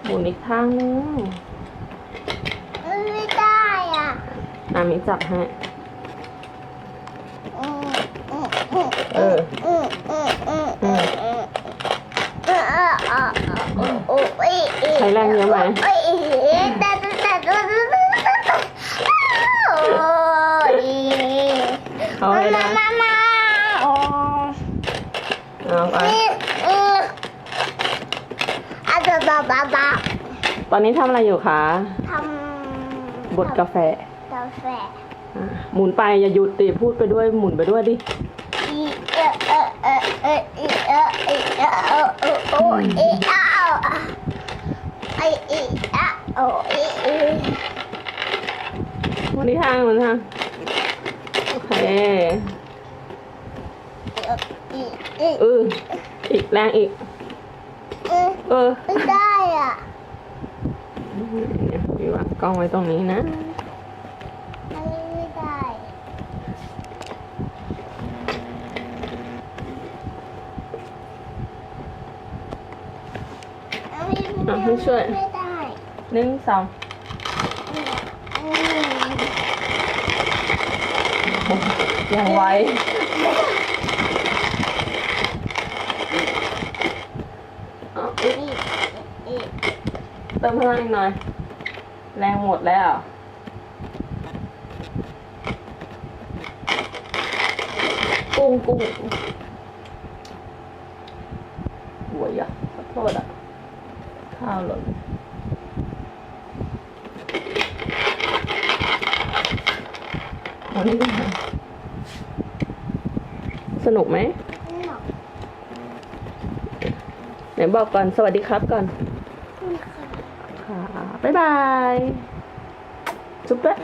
หมุนอีกทางนึงไม่ได้อ่ะมิจับให้ใช้แรงเยอะไหมเอาให้ได้เอาไปตอนนี้ทำอะไรอยู่คะทำบดกาแฟะหมุนไปอย่าหยุดดิพูดไปด้วยหมุนไปด้วยดิวันนี้ทางมันทางโอเคอีกแรงอีกไม่ได้อ่ะพี่วางกล้องไว้ตรงนี้นะไม่ได้ให้ช่วยไม่ได้1 2ยังไวเติมพลังอีกหน่อยแรงหมดแล้วกุ้งหัวยอ่ะขอโทษอ่ะข้าวหล่นวันนี้สนุกไหมไหนบอกก่อนสวัสดีครับก่อนค่ะบ๊ายบายจุ๊บด้วย